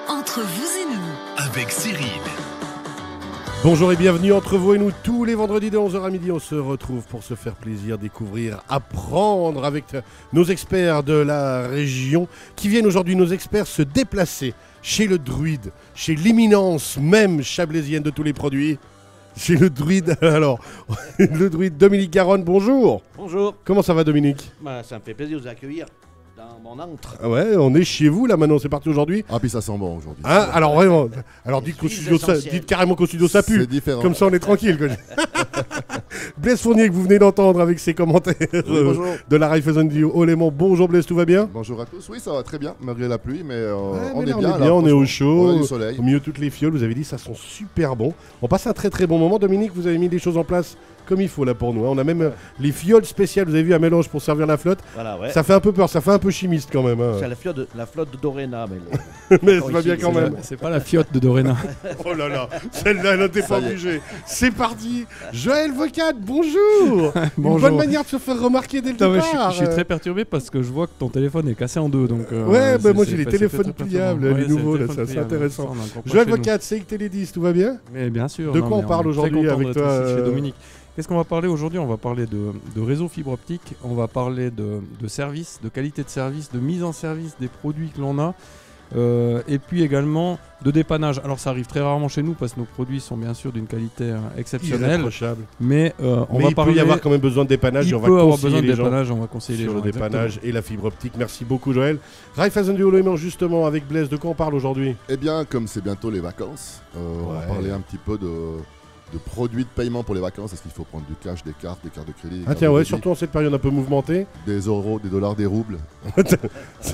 Entre vous et nous, avec Cyril. Bonjour et bienvenue entre vous et nous. Tous les vendredis de 11h à midi, on se retrouve pour se faire plaisir, découvrir, apprendre avec nos experts de la région qui viennent aujourd'hui, nos experts, se déplacer chez le druide, chez l'imminence même chablaisienne de tous les produits. Chez le druide, alors, le druide Dominique Garonne, bonjour. Bonjour. Comment ça va Dominique ? Ça me fait plaisir de vous accueillir dans mon antre. Ah ouais, on est chez vous là maintenant, c'est parti aujourd'hui. Ah puis ça sent bon aujourd'hui. Hein, alors vraiment, alors dites carrément qu'au studio ça pue. C'est différent. Comme ça on est tranquille. Blaise Fournier que vous venez d'entendre avec ses commentaires bonjour. De la Raiffeisen du Haut-Léman. Bonjour Blaise, tout va bien ? Bonjour à tous. Oui, ça va très bien, malgré la pluie, mais on mais est là, bien. on est au chaud, on a du soleil. au milieu de toutes les fioles. Vous avez dit ça sent super bon. On passe un très très bon moment. Dominique, vous avez mis des choses en place comme il faut là pour nous. On a même les fioles spéciales. Vous avez vu un mélange pour servir la flotte. Voilà, ouais. Ça fait un peu peur, ça fait un peu chimiste quand même. Hein. C'est la flotte de Dorena. Mais, mais ça va bien quand même. C'est pas la fiotte de Dorena. Oh là là, celle-là, elle n'était pas obligée. C'est parti. Joël Vocat, bonjour. Une bonne manière de se faire remarquer dès le départ. Je suis très perturbé parce que je vois que ton téléphone est cassé en deux. Donc, ouais, moi j'ai les téléphones pliables, les nouveaux, là, c'est intéressant. Joël Vocat, c'est Télé10, tout va bien ? Mais bien sûr. De quoi on parle aujourd'hui avec toi chez Dominique. Qu'est-ce qu'on va parler aujourd'hui ? On va parler de réseau fibre optique, on va parler de service, de qualité de service, de mise en service des produits que l'on a, et puis également de dépannage. Alors ça arrive très rarement chez nous parce que nos produits sont bien sûr d'une qualité exceptionnelle, mais il peut y avoir quand même besoin de dépannage. Il peut avoir besoin de dépannage, on va conseiller les gens. Sur le dépannage et la fibre optique. Merci beaucoup Joël. Raiffeisen du Haut-Léman justement avec Blaise, de quoi on parle aujourd'hui ? Eh bien, comme c'est bientôt les vacances, on va parler un petit peu de produits de paiement pour les vacances. Est-ce qu'il faut prendre du cash, des cartes de crédit? Ah tiens, ouais, surtout en cette période un peu mouvementée. Des euros, des dollars, des roubles.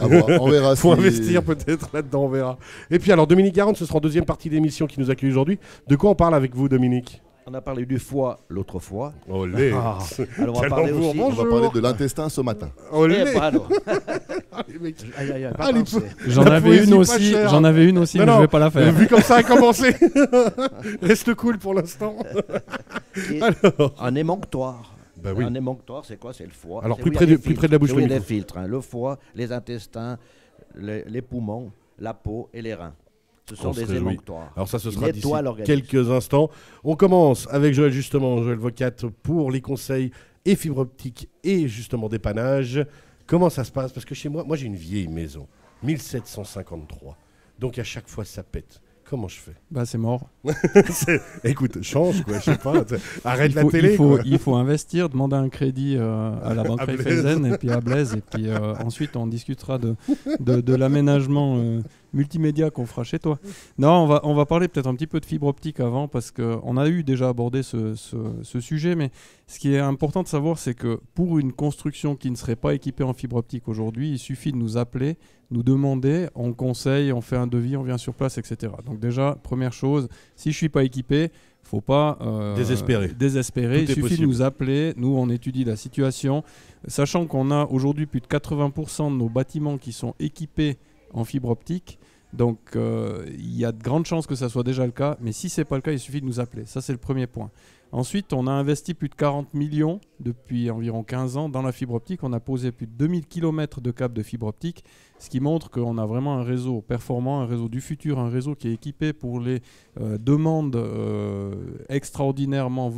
On verra. Faut investir peut-être là-dedans, on verra. Et puis alors, Dominique Garonne, ce sera en deuxième partie d'émission qui nous accueille aujourd'hui. De quoi on parle avec vous, Dominique ? On a parlé du foie l'autre fois. Olé. Alors on va parler aussi. On va parler de l'intestin ce matin. Olé. J'en avais une aussi, mais je vais pas la faire. Vu comme ça a commencé. Reste cool pour l'instant. Un émonctoire. Bah oui. Un émonctoire, c'est quoi ? C'est le foie. Alors plus près de la bouche. Oui, les filtres. Le foie, les intestins, les poumons, la peau et les reins. Ce sont des émonctoires. Alors ça, ce sera d'ici quelques instants. On commence avec Joël Vocat pour les conseils et fibre optique et justement dépannage. Comment ça se passe ? Parce que chez moi j'ai une vieille maison, 1753. Donc à chaque fois ça pète. Comment je fais ? Bah c'est mort. Écoute, change quoi, je sais pas. Arrête la télé. Il faut investir, demander un crédit à la banque Raiffeisen et puis à Blaise. Et puis ensuite on discutera de l'aménagement multimédia qu'on fera chez toi. Non, on va parler peut-être un petit peu de fibre optique avant parce qu'on a eu déjà abordé ce sujet. Mais ce qui est important de savoir, c'est que pour une construction qui ne serait pas équipée en fibre optique aujourd'hui, il suffit de nous appeler, nous demander, on conseille, on fait un devis, on vient sur place, etc. Donc déjà, première chose, si je ne suis pas équipé, il ne faut pas désespérer. Il suffit de nous appeler, nous on étudie la situation, sachant qu'on a aujourd'hui plus de 80% de nos bâtiments qui sont équipés en fibre optique. Donc il y a de grandes chances que ça soit déjà le cas, mais si ce n'est pas le cas, il suffit de nous appeler. Ça c'est le premier point. Ensuite, on a investi plus de 40 millions depuis environ 15 ans dans la fibre optique. On a posé plus de 2000 km de câbles de fibre optique, ce qui montre qu'on a vraiment un réseau performant, un réseau du futur, un réseau qui est équipé pour les demandes extraordinairement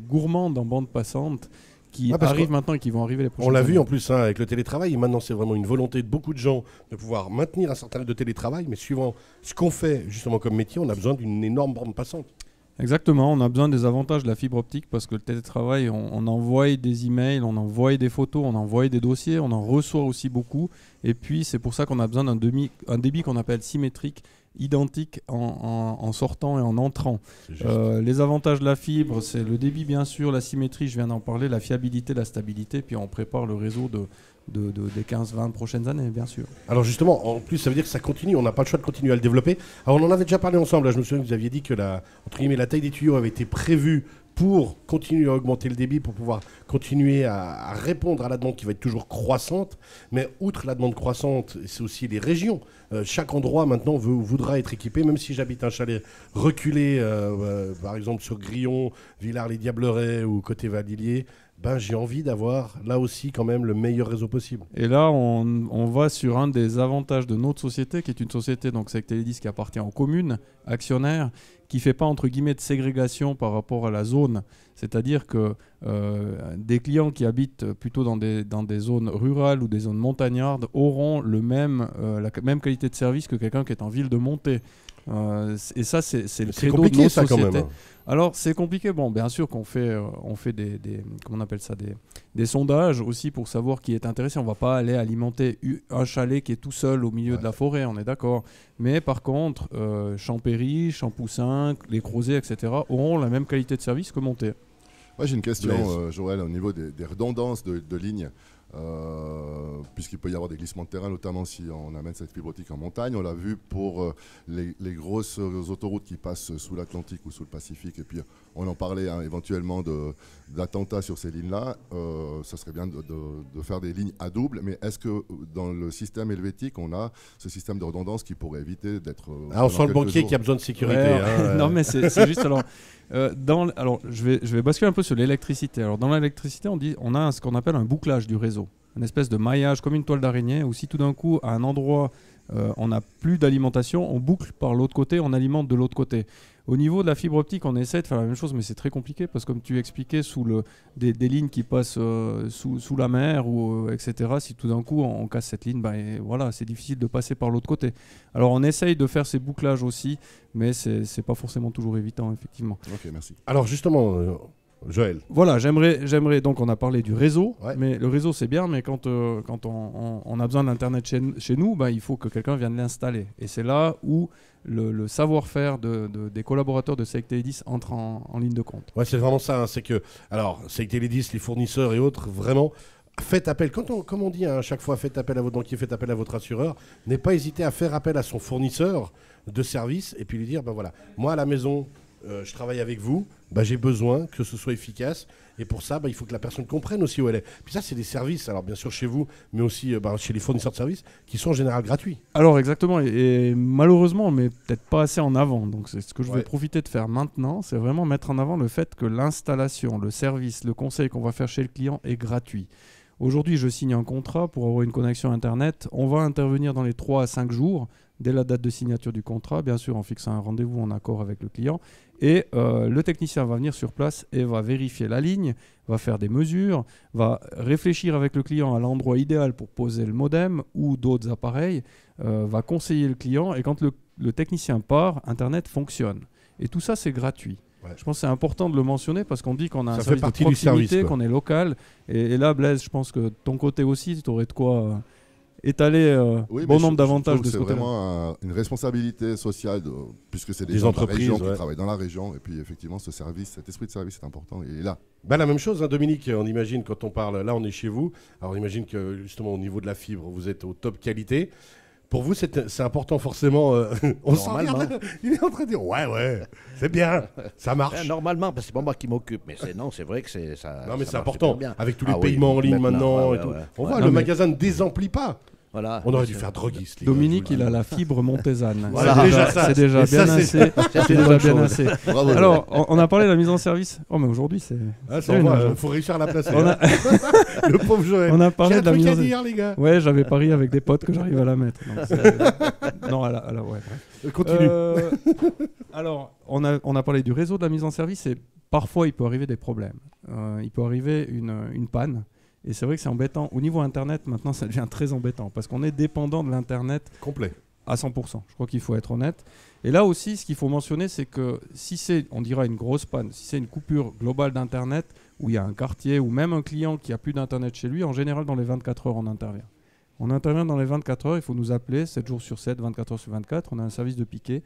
gourmandes en bande passante qui arrivent maintenant et qui vont arriver les prochaines années. On l'a vu en plus avec le télétravail, et maintenant c'est vraiment une volonté de beaucoup de gens de pouvoir maintenir un certain nombre de télétravail, mais suivant ce qu'on fait justement comme métier, on a besoin d'une énorme bande passante. Exactement, on a besoin des avantages de la fibre optique parce que le télétravail, on envoie des emails, on envoie des photos, on envoie des dossiers, on en reçoit aussi beaucoup. Et puis c'est pour ça qu'on a besoin d'un débit qu'on appelle symétrique, identique en sortant et en entrant. Les avantages de la fibre, c'est le débit bien sûr, la symétrie, je viens d'en parler, la fiabilité, la stabilité, puis on prépare le réseau des 15-20 prochaines années, bien sûr. Alors justement, en plus, ça veut dire que ça continue, on n'a pas le choix de continuer à le développer. Alors on en avait déjà parlé ensemble, là, je me souviens que vous aviez dit que la taille des tuyaux avait été prévue pour continuer à augmenter le débit, pour pouvoir continuer à répondre à la demande qui va être toujours croissante. Mais outre la demande croissante, c'est aussi les régions. Chaque endroit maintenant voudra être équipé, même si j'habite un chalet reculé, par exemple sur Grillon, Villars-les-Diablerets ou côté Vadilier. j'ai envie d'avoir là aussi quand même le meilleur réseau possible. Et là, on va sur un des avantages de notre société, qui est une société, donc c'est Télédis, qui appartient aux communes, actionnaires, qui ne fait pas entre guillemets de ségrégation par rapport à la zone. C'est-à-dire que des clients qui habitent plutôt dans des zones rurales ou des zones montagnardes auront la même qualité de service que quelqu'un qui est en ville de montée. Et ça, c'est le credo de notre société. Quand même. Alors, c'est compliqué. Bon, bien sûr qu'on fait, on fait comment on appelle ça, des sondages aussi pour savoir qui est intéressé. On ne va pas aller alimenter un chalet qui est tout seul au milieu de la forêt, on est d'accord. Mais par contre, Champéry, Champoussin, les Crozets, etc. auront la même qualité de service que Monté. Moi, j'ai une question, Joël, au niveau des redondances de lignes. Puisqu'il peut y avoir des glissements de terrain, notamment si on amène cette fibre optique en montagne. On l'a vu pour les grosses autoroutes qui passent sous l'Atlantique ou sous le Pacifique. Et puis, on en parlait éventuellement d'attentats sur ces lignes-là. Ça serait bien de faire des lignes à double. Mais est-ce que dans le système helvétique, on a ce système de redondance qui pourrait éviter d'être... on sent le banquier qui a besoin de sécurité. Ouais, non, mais c'est juste... Alors, je vais basculer un peu sur l'électricité. Alors, dans l'électricité, on a ce qu'on appelle un bouclage du réseau, une espèce de maillage comme une toile d'araignée, où si tout d'un coup, à un endroit, on n'a plus d'alimentation, on boucle par l'autre côté, on alimente de l'autre côté. Au niveau de la fibre optique, on essaie de faire la même chose, mais c'est très compliqué parce que comme tu expliquais, des lignes qui passent sous la mer, etc., si tout d'un coup on casse cette ligne, voilà, c'est difficile de passer par l'autre côté. Alors on essaye de faire ces bouclages aussi, mais c'est pas forcément toujours évident, effectivement. Ok, merci. Alors justement... Joël. Voilà, j'aimerais donc on a parlé du réseau, mais le réseau c'est bien, mais quand on a besoin d'internet chez nous, il faut que quelqu'un vienne l'installer. Et c'est là où le savoir-faire des collaborateurs de SEIC Télédis entre en ligne de compte. Ouais, c'est vraiment ça. C'est que, alors, SEIC Télédis, les fournisseurs et autres, vraiment, faites appel. Comme on dit à chaque fois, faites appel à votre banquier, faites appel à votre assureur. N'ayez pas hésité à faire appel à son fournisseur de services et puis lui dire, voilà, moi à la maison, je travaille avec vous, j'ai besoin que ce soit efficace. Et pour ça, il faut que la personne comprenne aussi où elle est. Puis ça, c'est des services, alors bien sûr chez vous, mais aussi chez les fournisseurs de services, qui sont en général gratuits. Alors exactement, et malheureusement, on ne met peut-être pas assez en avant. Donc c'est ce que je vais profiter de faire maintenant, c'est vraiment mettre en avant le fait que l'installation, le service, le conseil qu'on va faire chez le client est gratuit. Aujourd'hui, je signe un contrat pour avoir une connexion Internet. On va intervenir dans les 3 à 5 jours, dès la date de signature du contrat, bien sûr en fixant un rendez-vous en accord avec le client. Et le technicien va venir sur place et va vérifier la ligne, va faire des mesures, va réfléchir avec le client à l'endroit idéal pour poser le modem ou d'autres appareils, va conseiller le client. Et quand le technicien part, Internet fonctionne. Et tout ça, c'est gratuit. Ouais. Je pense que c'est important de le mentionner parce qu'on dit qu'on a un service de proximité, qu'on est local. Et là, Blaise, je pense que de ton côté aussi, tu aurais de quoi... étaler bon nombre d'avantages de ce côté-là. C'est vraiment une responsabilité sociale, puisque c'est des gens entreprises qui travaillent dans la région. Et puis effectivement, ce service, cet esprit de service est important. Et là. La même chose, Dominique, on imagine quand on parle, là on est chez vous, alors on imagine que justement au niveau de la fibre, vous êtes au top qualité. Pour vous, c'est important forcément. On normalement. Il est en train de dire ouais, c'est bien, ça marche. Normalement, parce que c'est pas moi qui m'occupe, mais c'est vrai que c'est ça. Non, mais c'est important. Avec tous les paiements en ligne maintenant et tout. On voit, le magasin ne désemplit pas. Voilà, on aurait dû faire droguiste. Dominique, il a la fibre montésane. Voilà, c'est déjà bien assez. C'est déjà bien assez. Bravo, alors, on a parlé de la mise en service. Oh, mais aujourd'hui, c'est. Il faut réussir à la placer. Le pauvre Joël. On a parlé de la mise en service. Les gars. Ouais, j'avais parié avec des potes que j'arrive à la mettre. Non, ouais. Continue. Alors, on a parlé du réseau de la mise en service et parfois, il peut arriver des problèmes. Il peut arriver une panne. Et c'est vrai que c'est embêtant. Au niveau Internet, maintenant, ça devient très embêtant parce qu'on est dépendant de l'Internet complet à 100%. Je crois qu'il faut être honnête. Et là aussi, ce qu'il faut mentionner, c'est que si c'est, on dira, une grosse panne, si c'est une coupure globale d'Internet, où il y a un quartier ou même un client qui n'a plus d'Internet chez lui, en général, dans les 24 heures, on intervient. On intervient dans les 24 heures, il faut nous appeler 7 jours sur 7, 24 heures sur 24. On a un service de piquet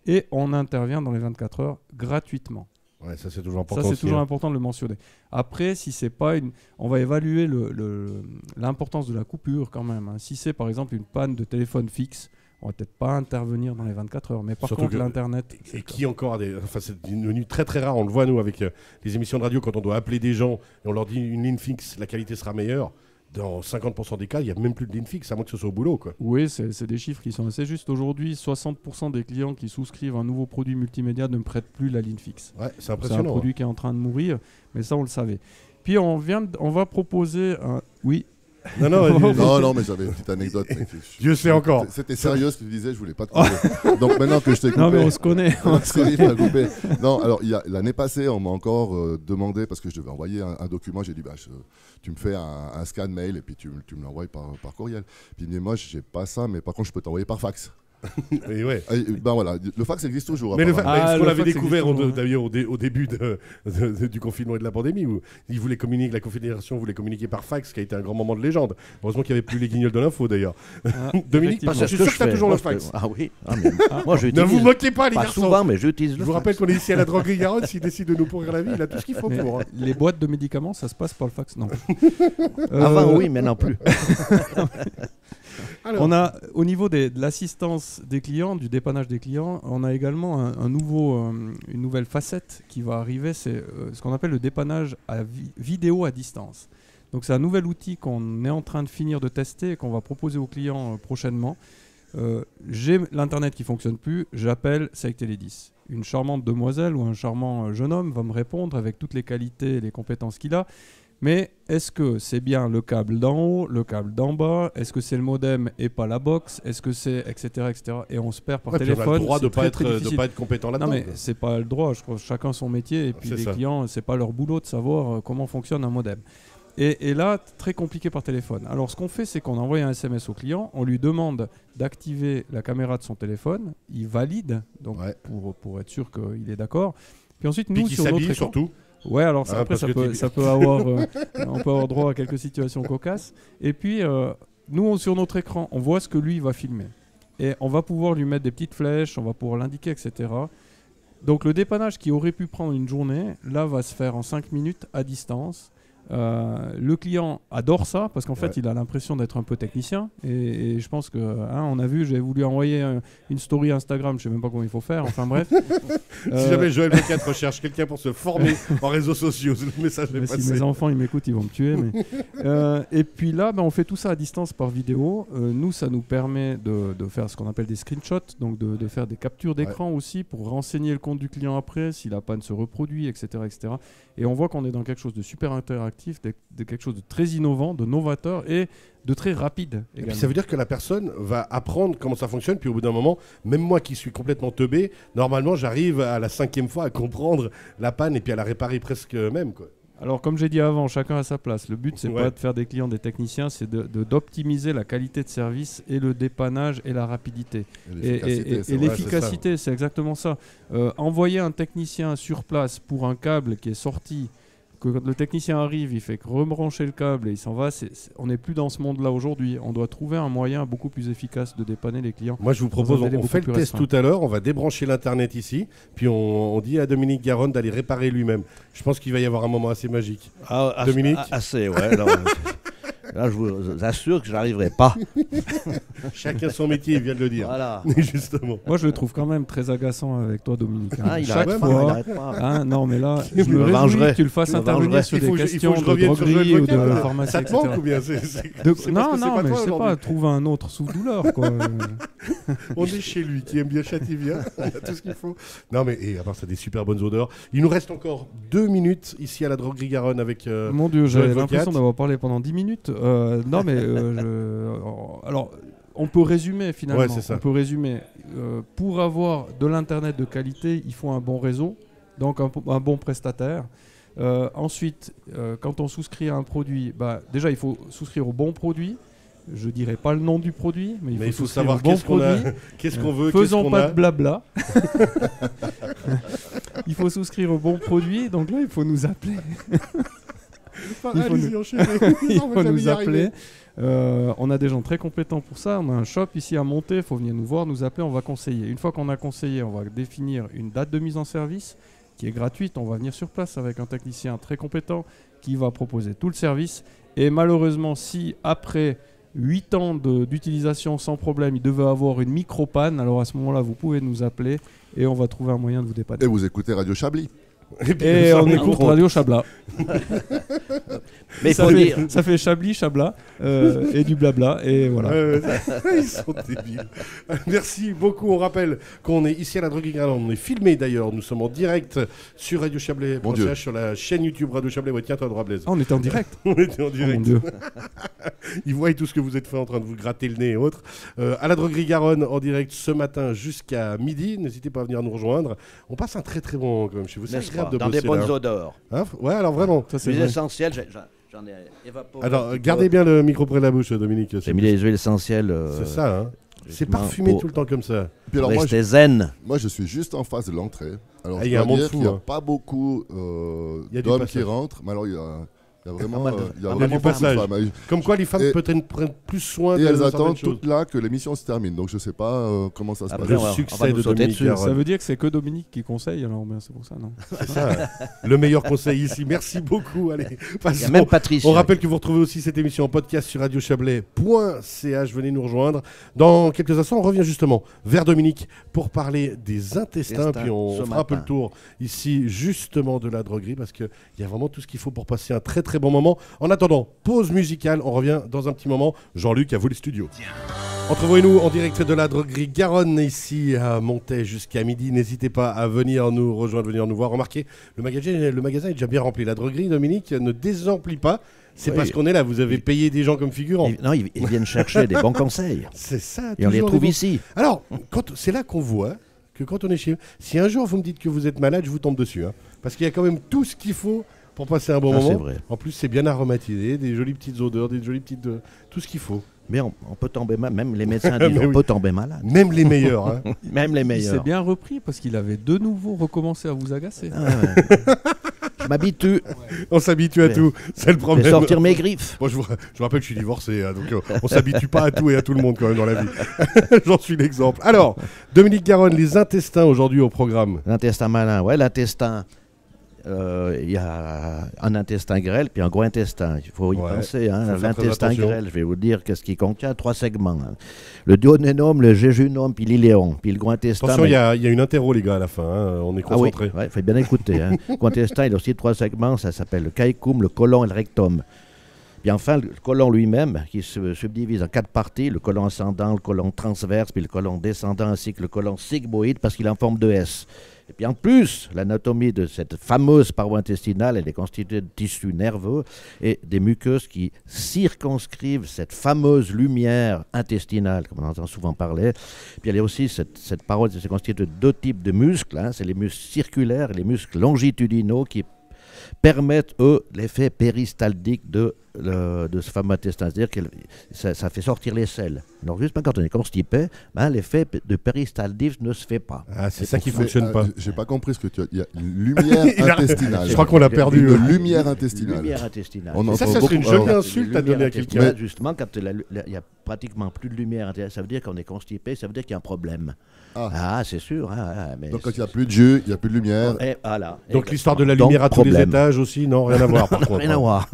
et on intervient dans les 24 heures gratuitement. Ouais, ça c'est toujours important. Ça c'est toujours important de le mentionner. Après, si c'est pas on va évaluer l'importance de la coupure quand même. Si c'est par exemple une panne de téléphone fixe, on va peut-être pas intervenir dans les 24 heures. Mais par contre, l'internet. Et qui encore c'est devenu très très rare. On le voit nous avec les émissions de radio quand on doit appeler des gens et on leur dit une ligne fixe, la qualité sera meilleure. Dans 50% des cas, il n'y a même plus de ligne fixe, à moins que ce soit au boulot, quoi. Oui, c'est des chiffres qui sont assez justes. Aujourd'hui, 60% des clients qui souscrivent un nouveau produit multimédia ne prêtent plus la ligne fixe. Ouais, c'est impressionnant. C'est un produit qui est en train de mourir, mais ça, on le savait. Puis on va proposer un... Oui. Non, mais j'avais une petite anecdote. Dieu sait encore. C'était sérieux ce que tu disais, je voulais pas te couper. Donc maintenant que je t'ai coupé. Non, mais on se connaît. Coupé. Non, alors l'année passée, on m'a encore demandé, parce que je devais envoyer un document, j'ai dit, tu me fais un scan mail et puis tu me l'envoies par courriel. Puis il me dit, moi, j'ai pas ça, mais par contre, je peux t'envoyer par fax. Et ouais. Ben voilà, le fax existe toujours. Mais ce qu'on avait découvert d'ailleurs au début du confinement et de la pandémie, où ils voulaient communiquer, la Confédération voulait communiquer par fax, qui a été un grand moment de légende. Heureusement qu'il n'y avait plus les guignols de l'info d'ailleurs. Dominique, je suis sûr que tu as toujours le fax. Ah oui. Moi, ne vous moquez pas, les garçons. Pas souvent, mais j'utilise le fax. Je vous rappelle qu'on est ici à la droguerie Garonne. S'il décide de nous pourrir la vie, il a tout ce qu'il faut pour. Les boîtes de médicaments, ça se passe par le fax, non. Avant, oui, mais non plus. Alors. On a, au niveau de l'assistance des clients, du dépannage des clients, on a également une nouvelle facette qui va arriver, c'est ce qu'on appelle le dépannage vidéo à distance. Donc c'est un nouvel outil qu'on est en train de finir de tester et qu'on va proposer aux clients prochainement. J'ai l'internet qui ne fonctionne plus, j'appelle SAIC Télé10. Une charmante demoiselle ou un charmant jeune homme va me répondre avec toutes les qualités et les compétences qu'il a. Mais est-ce que c'est bien le câble d'en haut, le câble d'en bas? Est-ce que c'est le modem et pas la box? Est-ce que c'est etc. Et on se perd par téléphone. On a le droit de ne pas être compétent là-dedans. Non mais c'est pas le droit. Je crois que chacun son métier et puis les clients, c'est pas leur boulot de savoir comment fonctionne un modem. Et là, très compliqué par téléphone. Alors ce qu'on fait, c'est qu'on envoie un SMS au client, on lui demande d'activer la caméra de son téléphone, il valide donc pour être sûr qu'il est d'accord. Puis ensuite nous sur notre écran, surtout. Ouais, alors après ça peut avoir, on peut avoir droit à quelques situations cocasses. Et puis nous sur notre écran, on voit ce que lui va filmer. Et on va pouvoir lui mettre des petites flèches, on va pouvoir l'indiquer, etc. Donc le dépannage qui aurait pu prendre une journée, là va se faire en 5 minutes à distance. Le client adore ça parce qu'en fait il a l'impression d'être un peu technicien et je pense que on a vu, j'ai voulu envoyer une story Instagram, je sais même pas comment il faut faire, enfin bref. Si jamais Joël V4 recherche quelqu'un pour se former en réseaux sociaux, le message est passé. Si mes enfants ils m'écoutent, ils vont me tuer. Et puis là on fait tout ça à distance par vidéo. Nous ça nous permet de faire ce qu'on appelle des screenshots, donc de faire des captures d'écran aussi pour renseigner le compte du client après si la panne se reproduit, etc. Et on voit qu'on est dans quelque chose de super interactif, de quelque chose de très innovant, de novateur et de très rapide. Et puis ça veut dire que la personne va apprendre comment ça fonctionne, puis au bout d'un moment, même moi qui suis complètement teubé, normalement j'arrive à la 5e fois à comprendre la panne et puis à la réparer presque même, quoi. Alors comme j'ai dit avant, chacun à sa place. Le but c'est pas de faire des clients des techniciens, c'est d'optimiser la qualité de service et le dépannage et la rapidité. Et l'efficacité, c'est exactement ça. Envoyer un technicien sur place pour un câble qui est sorti, que quand le technicien arrive, il fait que rebrancher le câble et il s'en va. On n'est plus dans ce monde-là aujourd'hui. On doit trouver un moyen beaucoup plus efficace de dépanner les clients. Moi, je vous propose, on fait le test tout à l'heure. On va débrancher l'Internet ici. Puis on dit à Dominique Garonne d'aller réparer lui-même. Je pense qu'il va y avoir un moment assez magique. Dominique assez, ouais. Alors, là, je vous assure que je n'arriverai pas. Chacun son métier, il vient de le dire. Voilà. Justement. Moi, je le trouve quand même très agaçant avec toi, Dominique. Chaque fois. Non, mais là, je me réjouis que tu le fasses intervenir sur des questions de droguerie ou de pharmacie, ça te manque ou bien Non, mais je sais pas, trouve un autre sous-douleur, quoi. On est chez lui, qui aime bien Châtivien. On a tout ce qu'il faut. Non, mais à part ça, des super bonnes odeurs. Il nous reste encore 2 minutes ici à la droguerie Garonne avec. Mon Dieu, j'avais l'impression d'avoir parlé pendant 10 minutes. Non, mais alors, on peut résumer finalement. Ouais, c'est ça. On peut résumer. Pour avoir de l'internet de qualité, il faut un bon réseau, donc un bon prestataire. Ensuite, quand on souscrit à un produit, déjà il faut souscrire au bon produit. Je dirais pas le nom du produit, mais il faut savoir qu'est-ce qu'on veut. Faisons pas de blabla. Il faut souscrire au bon produit, donc là il faut nous appeler. Il faut nous appeler. On a des gens très compétents pour ça. On a un shop ici à monter. Il faut venir nous voir, nous appeler. On va conseiller. Une fois qu'on a conseillé, on va définir une date de mise en service qui est gratuite. On va venir sur place avec un technicien très compétent qui va proposer tout le service. Et malheureusement, si après 8 ans d'utilisation sans problème, il devait avoir une micro-panne, alors à ce moment-là, vous pouvez nous appeler et on va trouver un moyen de vous dépanner. Et vous écoutez Radio Chablis. Et on écoute Radio Chabla. Mais ça fait Chablis, Chabla et du blabla. Et voilà. Ils sont débiles. Merci beaucoup. On rappelle qu'on est ici à la Droguerie Garonne. On est filmé d'ailleurs. Nous sommes en direct sur radiochablais.ch, sur la chaîne YouTube Radio Chablais. Ouais, tiens, toi, droit Blaise. On était en direct. On était en direct. Oh, mon Dieu. Ils voient tout ce que vous êtes fait en train de vous gratter le nez et autres. À la Droguerie Garonne, en direct ce matin jusqu'à midi. N'hésitez pas à venir nous rejoindre. On passe un très très bon moment quand même chez vous. C'est agréable de dans bosser des bonnes là. odeurs. Hein, ouais, alors vraiment. Ça, c'est Les vrai. essentiels, j'en ai évaporé. Alors, gardez bien le micro près de la bouche, Dominique. J'ai mis les huiles essentielles. C'est ça, hein. C'est justement, parfumé pour tout le temps comme ça. Puis alors, rester zen. moi, je suis juste en face de l'entrée. Alors, Ah, je il y a dois un monde dire fou, qu'il n'y a hein. pas beaucoup Il y a du d'hommes passage. qui rentrent, mais alors il y a vraiment, mal de- il y a pas mal vraiment du beaucoup de passage. femmes. Comme quoi, les femmes Et- peut-être prennent plus soin Et de elles certaines attendent choses. toutes là que l'émission se termine. Donc je ne sais pas comment ça se Après, passe. on va succès nous de sauter Dominique dessus. Garonne. Ça veut dire que c'est que Dominique qui conseille, alors ben, c'est pour ça, non? C'est ça, le meilleur conseil ici. Merci beaucoup. Allez, Il y a passons. même Patrice. On rappelle que vous retrouvez aussi cette émission en podcast sur radiochablais.ch. Venez nous rejoindre. Dans quelques instants, on revient justement vers Dominique pour parler des intestins. Puis on ce fera un peu le matin. tour ici justement de la droguerie parce qu'il y a vraiment tout ce qu'il faut pour passer un très très bon moment. En attendant, pause musicale. On revient dans un petit moment. Jean-Luc, à vous les studios. Entre vous et nous, en direct de la droguerie Garonne, ici à Montaix jusqu'à midi. N'hésitez pas à venir nous rejoindre, venir nous voir. Remarquez, le magasin est déjà bien rempli. La droguerie, Dominique, ne désemplit pas. C'est Oui. parce qu'on est là. Vous avez payé des gens comme figurants. Non, ils viennent chercher des bons conseils. C'est ça. Et on les toujours trouve bons- ici. Alors, c'est là qu'on voit que quand on est chez eux, si un jour vous me dites que vous êtes malade, je vous tombe dessus. Hein. Parce qu'il y a quand même tout ce qu'il faut pour passer un bon Ah, moment. c'est vrai. En plus, c'est bien aromatisé, des jolies petites odeurs, des jolies petites... tout ce qu'il faut. Mais on peut tomber malade. Même les médecins disent Mais on oui. peut tomber malade. Même les meilleurs. Hein. Même les Il s'est meilleurs. bien repris parce qu'il avait de nouveau recommencé à vous agacer. Ah, ouais. Je m'habitue. On s'habitue à Mais- tout. C'est le Je problème. vais sortir mes griffes. Moi, je vous rappelle, je suis divorcé, hein, donc on s'habitue pas à tout et à tout le monde quand même dans la vie. J'en suis l'exemple. Alors, Dominique Garonne, les intestins aujourd'hui au programme. L'intestin malin. Ouais, l'intestin. Il y a un intestin grêle puis un gros intestin. Il faut y Ouais, penser. Hein. faut faire très L'intestin attention. grêle, je vais vous dire qu'est-ce qu'il contient. 3 segments. Hein. Le duodénum, le jéjunum, puis l'iléon. Puis le gros intestin. Attention, mais- il y a une interro, les gars, à la fin. Hein. On est Ah oui, concentré. il faut bien écouter. Hein. Le gros intestin, il a aussi 3 segments. Ça s'appelle le caecum, le côlon et le rectum. Puis enfin, le côlon lui-même, qui se subdivise en 4 parties, le côlon ascendant, le côlon transverse, puis le côlon descendant, ainsi que le côlon sigmoïde, parce qu'il est en forme de S. Et puis en plus, l'anatomie de cette fameuse paroi intestinale, elle est constituée de tissus nerveux et des muqueuses qui circonscrivent cette fameuse lumière intestinale, comme on entend souvent parler. Puis il y a aussi cette paroi, c'est constituée de 2 types de muscles, hein. C'est les muscles circulaires et les muscles longitudinaux qui permettent, eux, l'effet péristaltique de ce fameux intestin. C'est-à-dire que ça fait sortir les selles. Alors, justement, quand on est constipé, ben, l'effet de péristaltisme ne se fait pas. Ah, c'est ça qui Mais, fonctionne pas. J'ai pas compris ce que tu as. Il y a une lumière Il a- intestinale. Je crois qu'on l'a perdu. Une lumière intestinale. Lumière intestinale. On Ça, entend ça serait beaucoup- une jolie alors, insulte à Lumière donner à quelqu'un. intestinale, justement, quand il n'y a pratiquement plus de lumière intestinale, ça veut dire qu'on est constipé, ça veut dire qu'il y a un problème. Ah. C'est sûr. Mais Donc quand il n'y a plus de jeu, il n'y a plus de lumière. Et voilà. Donc l'histoire de la Donc, lumière à tous les problème. étages aussi, non, rien à voir par contre. Rien à voir.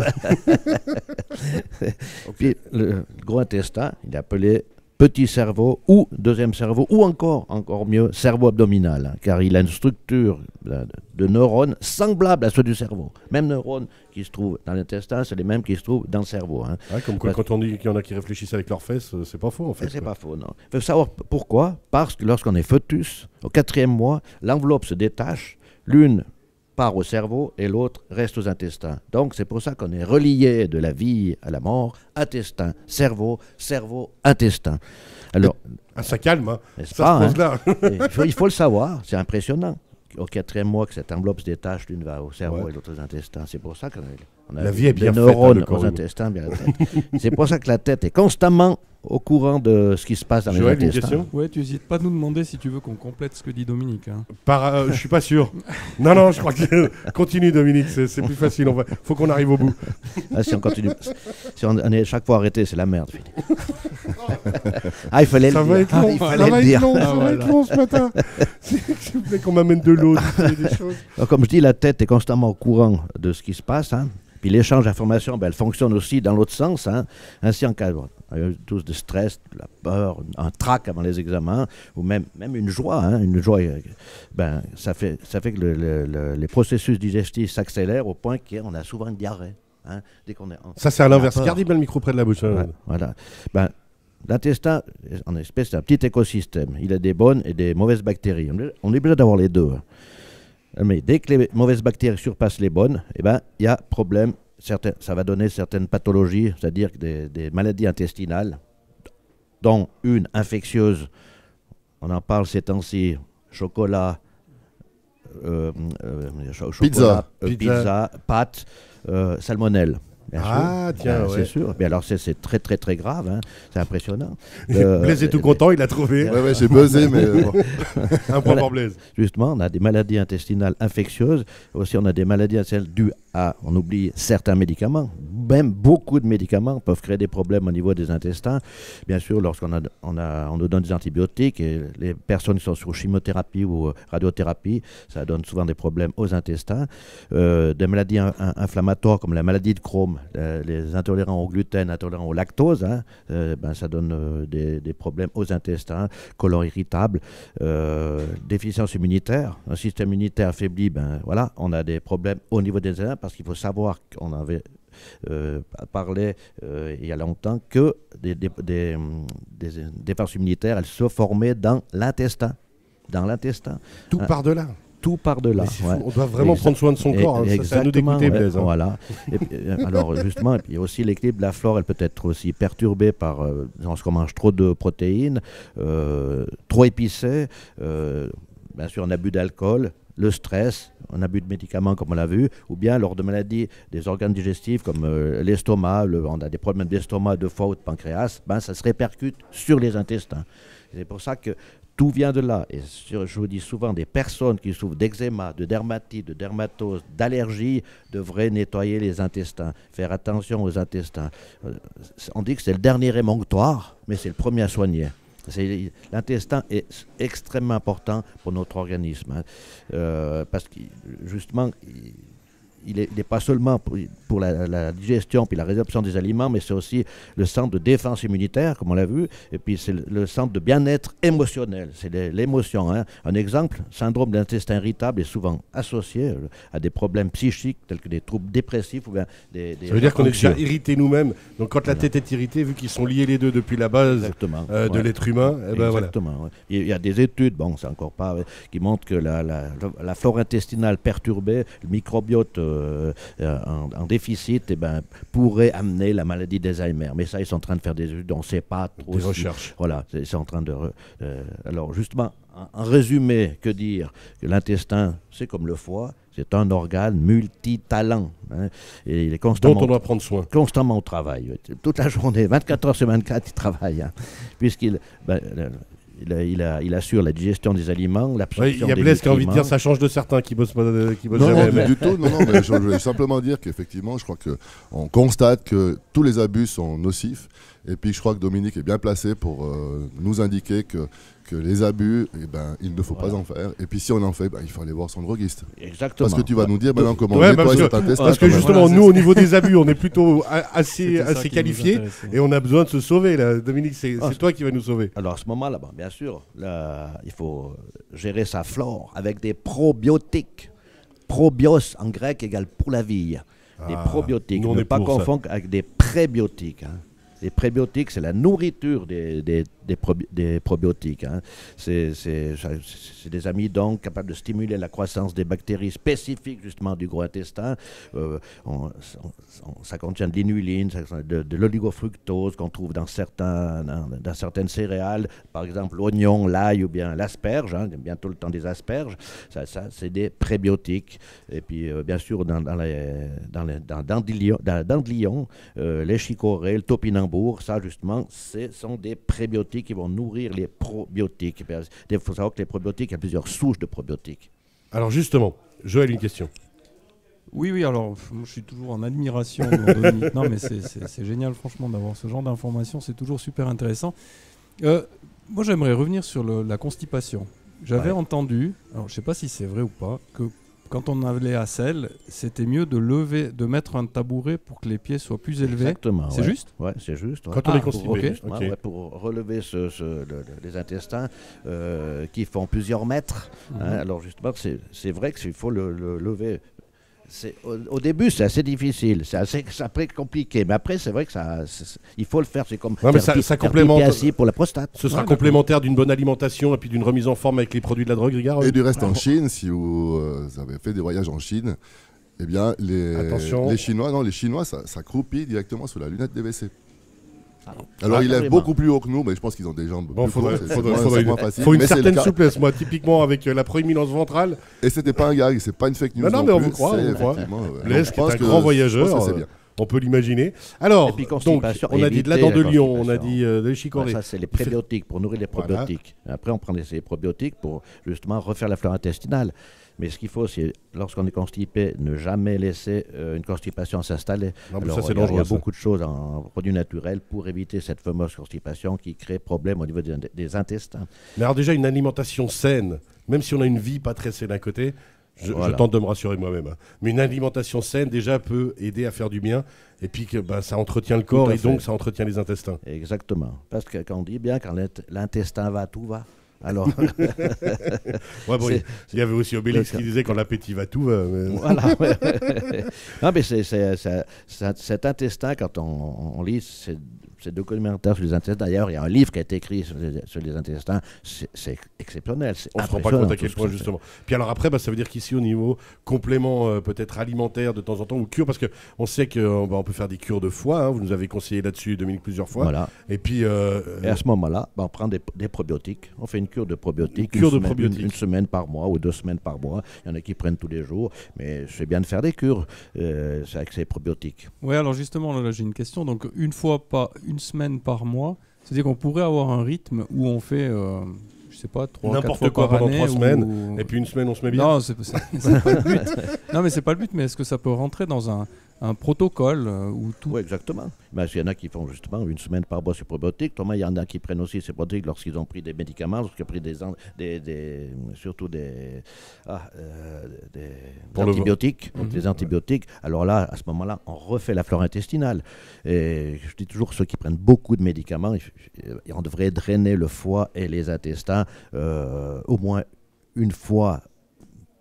Puis le gros intestin, il est appelé petit cerveau ou deuxième cerveau ou encore mieux cerveau abdominal, hein, car il a une structure de neurones semblable à ceux du cerveau. Même neurones qui se trouvent dans l'intestin, c'est les mêmes qui se trouvent dans le cerveau. Hein. Ouais, comme quoi, quand on dit qu'il y en a qui réfléchissent avec leurs fesses, c'est pas faux en fait. Mais c'est pas faux, non. Il faut savoir pourquoi. Parce que lorsqu'on est fœtus, au 4e mois, l'enveloppe se détache, l'une part au cerveau et l'autre reste aux intestins. Donc c'est pour ça qu'on est relié de la vie à la mort, intestin, cerveau, cerveau, intestin. Alors, Ah, ça calme, hein. n'est-ce Ça pas, se pose là. il faut le savoir, c'est impressionnant. Au 4e mois que cette enveloppe se détache, l'une va au cerveau Ouais. et l'autre aux intestins. C'est pour ça qu'on a La vie est bien des faite, hein, neurones le corps aux humain. intestins. Bien la tête. C'est pour ça que la tête est constamment au courant de ce qui se passe dans Joël, les une intestins. question Ouais, tu hésites pas à nous demander si tu veux qu'on complète ce que dit Dominique. Hein. Je suis pas sûr. Non, je crois que... Continue Dominique, c'est plus facile. Faut qu'on arrive au bout. Ah, si on continue, si on est chaque fois arrêté, c'est la merde, Philippe. Ah, il fallait Ça le va dire. être long, Il ça fallait va le être dire. long, Ah, ça va voilà. être long ce matin. S'il vous plaît qu'on m'amène de l'eau, des choses. Alors, comme je dis, la tête est constamment au courant de ce qui se passe. Hein. Puis l'échange d'informations, elle fonctionne aussi dans l'autre sens. Hein. Ainsi, en cas tous de stress, de la peur, un trac avant les examens, ou même une joie. Une joie, ça fait que les processus digestifs s'accélèrent au point qu'on a souvent une diarrhée. Dès qu'on est ça, c'est à l'inverse. Gardez bien le micro près de la bouche. Voilà. L'intestin, en espèce, c'est un petit écosystème. Il a des bonnes et des mauvaises bactéries. On est obligé d'avoir les deux. Mais dès que les mauvaises bactéries surpassent les bonnes, il y a problème. Ça va donner certaines pathologies, c'est-à-dire des maladies intestinales, dont une infectieuse. On en parle ces temps-ci. Chocolat, pizza, pâtes, salmonelle. Tiens, c'est sûr. Mais alors c'est très très très grave, c'est impressionnant. Blaise est tout content, il a trouvé. Ouais, j'ai buzzé, mais bon. Un point pour Blaise. Justement, on a des maladies intestinales infectieuses. Aussi, on a des maladies intestinales dues à, on oublie certains médicaments. Même beaucoup de médicaments peuvent créer des problèmes au niveau des intestins. Bien sûr, lorsqu'on on nous donne des antibiotiques, et les personnes qui sont sous chimiothérapie ou radiothérapie, ça donne souvent des problèmes aux intestins. Des maladies inflammatoires comme la maladie de Crohn, les intolérants au gluten, intolérants au lactose, ça donne des problèmes aux intestins, colon irritable, déficience immunitaire, un système immunitaire affaibli, on a des problèmes au niveau des intestins, parce qu'il faut savoir qu'on avait parlé il y a longtemps que des défenses immunitaires, elles se formaient dans l'intestin. Tout part de là. Tout part de là. On doit vraiment prendre soin de son corps. Ça à nous d'écouter, Blaise. Voilà. Alors justement, il y a aussi l'équilibre de la flore. Elle peut être aussi perturbée par lorsqu'on mange trop de protéines, trop épicé, bien sûr un abus d'alcool, le stress, un abus de médicaments comme on l'a vu, ou bien lors de maladies des organes digestifs comme l'estomac, on a des problèmes d'estomac, de foie ou de pancréas, ça se répercute sur les intestins. C'est pour ça que tout vient de là. Et je vous dis souvent, des personnes qui souffrent d'eczéma, de dermatite, de dermatose, d'allergie, devraient nettoyer les intestins, faire attention aux intestins. On dit que c'est le dernier émonctoire, mais c'est le premier à soigner. L'intestin est extrêmement important pour notre organisme, parce que justement, il n'est pas seulement pour la digestion puis la résorption des aliments, mais c'est aussi le centre de défense immunitaire, comme on l'a vu, et puis c'est le centre de bien-être émotionnel. C'est l'émotion. Un exemple, syndrome d'intestin irritable est souvent associé à des problèmes psychiques tels que des troubles dépressifs ou bien Ça veut dire qu'on est déjà irrité nous-mêmes. Donc quand la tête est irritée, vu qu'ils sont liés les deux depuis la base de l'être humain, exactement. Il y a des études, c'est encore pas, qui montrent que la flore intestinale perturbée, le microbiote en déficit, pourrait amener la maladie d'Alzheimer. Mais ça, ils sont en train de faire des études, on ne sait pas trop. Des recherches. Voilà, ils sont en train de... alors justement, en résumé, que dire? Que l'intestin, c'est comme le foie, c'est un organe multitalent. Et il est constamment, dont on doit prendre soin. Constamment au travail. Toute la journée, 24 heures sur 24, il travaille. Puisqu'il... Il assure la digestion des aliments, l'absorption des nutriments. Il y a Blaise qui a envie de dire ça change de certains qui bossent jamais. Non, du tout. Non, mais je voulais simplement dire qu'effectivement, je crois qu'on constate que tous les abus sont nocifs. Et puis, je crois que Dominique est bien placé pour nous indiquer que les abus, il ne faut pas en faire. Et puis, si on en fait, il faut aller voir son droguiste. Exactement. Parce que tu vas nous dire maintenant comment nettoyer cet intestin. Parce que justement, nous, au niveau des abus, on est plutôt assez qualifiés et on a besoin de se sauver. Là. Dominique, c'est toi qui vas nous sauver. Alors, à ce moment-là, bien sûr, il faut gérer sa flore avec des probiotiques. Probios, en grec, égale pour la vie. Des probiotiques. Ne pas confondre avec des prébiotiques. Les prébiotiques, c'est la nourriture des probiotiques. C'est des amidons capables de stimuler la croissance des bactéries spécifiques justement du gros intestin. Ça contient de l'inuline, de l'oligofructose qu'on trouve dans certaines céréales, par exemple l'oignon, l'ail ou bien l'asperge. Bientôt le temps des asperges. Ça c'est des prébiotiques. Et puis bien sûr dans dandelion, les chicorées, le topinambour, ça justement, ce sont des prébiotiques qui vont nourrir les probiotiques. Il faut savoir que les probiotiques, il y a plusieurs souches de probiotiques. Alors justement, Joël, une question. Oui, alors moi, je suis toujours en admiration de Dominique. Non, mais c'est génial, franchement, d'avoir ce genre d'informations, c'est toujours super intéressant. Moi, j'aimerais revenir sur la constipation. J'avais entendu, alors je ne sais pas si c'est vrai ou pas, que quand on allait à Celle, c'était mieux de mettre un tabouret pour que les pieds soient plus élevés. Exactement. C'est juste ? Ouais, c'est juste. Ouais. Quand on est constipé. Pour relever les intestins qui font plusieurs mètres. Alors justement, c'est vrai qu'il faut le lever. Au début, c'est assez difficile, c'est après compliqué, mais après, c'est vrai que il faut le faire. C'est comme ça complémente assis pour la prostate. Ce sera complémentaire d'une bonne alimentation et puis d'une remise en forme avec les produits de la drogue, Rigard. Et du reste en Chine, si vous avez fait des voyages en Chine, eh bien, les Chinois, ça croupit directement sous la lunette des WC. Alors, il est beaucoup plus haut que nous, mais je pense qu'ils ont des jambes plus courtes. Faut une certaine souplesse. Moi, typiquement, avec la proéminence ventrale. Et c'était pas un gag, c'est pas une fake news. Non, mais on vous croit. Blaise, qui est un grand voyageur, on peut l'imaginer. Alors, donc, on a dit de la dent de lion, on a dit de l'échicorée. Ça, c'est les prébiotiques, pour nourrir les probiotiques. Après, on prend ces probiotiques pour justement refaire la flore intestinale. Mais ce qu'il faut, c'est, lorsqu'on est constipé, ne jamais laisser une constipation s'installer. Alors, ça, c'est dangereux. Il y a beaucoup de choses en produits naturels pour éviter cette fameuse constipation qui crée problème au niveau des intestins. Mais alors déjà, une alimentation saine, même si on a une vie pas très saine à côté, je tente de me rassurer moi-même, mais une alimentation saine déjà peut aider à faire du bien, et puis que ça entretient le corps, et donc ça entretient les intestins. Exactement. Parce que quand on dit bien, quand l'intestin va, tout va. Alors, il y avait aussi Obélix qui disait quand l'appétit va, tout va. Mais... Voilà. Non, mais cet intestin, quand on lit ces documentaires sur les intestins, d'ailleurs, il y a un livre qui a été écrit sur les intestins, c'est exceptionnel. On ne se rend pas compte à quel point, justement. Puis alors après, ça veut dire qu'ici, au niveau complément peut-être alimentaire de temps en temps, ou cure, parce qu'on sait qu'on peut faire des cures de foie, vous nous avez conseillé là-dessus, Dominique, plusieurs fois. Voilà. Et puis... Et à ce moment-là, on prend des probiotiques, on fait une cure de probiotiques, une semaine par mois ou 2 semaines par mois. Il y en a qui prennent tous les jours, mais c'est bien de faire des cures avec ces probiotiques. Oui, alors justement, là j'ai une question. Donc une semaine par mois, c'est-à-dire qu'on pourrait avoir un rythme où on fait, je sais pas, 3-4 fois par année, pendant 3 semaines, et puis une semaine on se met bien. Non, c'est pas le but. Non, mais c'est pas le but, mais est-ce que ça peut rentrer dans un protocole où tout... Oui, exactement. Mais il y en a qui font justement 1 semaine par mois ces probiotiques. Thomas, il y en a qui prennent aussi ces probiotiques lorsqu'ils ont pris des médicaments, lorsqu'ils ont pris surtout des antibiotiques. Des antibiotiques. Alors là, à ce moment-là, on refait la flore intestinale. Et je dis toujours, ceux qui prennent beaucoup de médicaments, on devrait drainer le foie et les intestins au moins 1 fois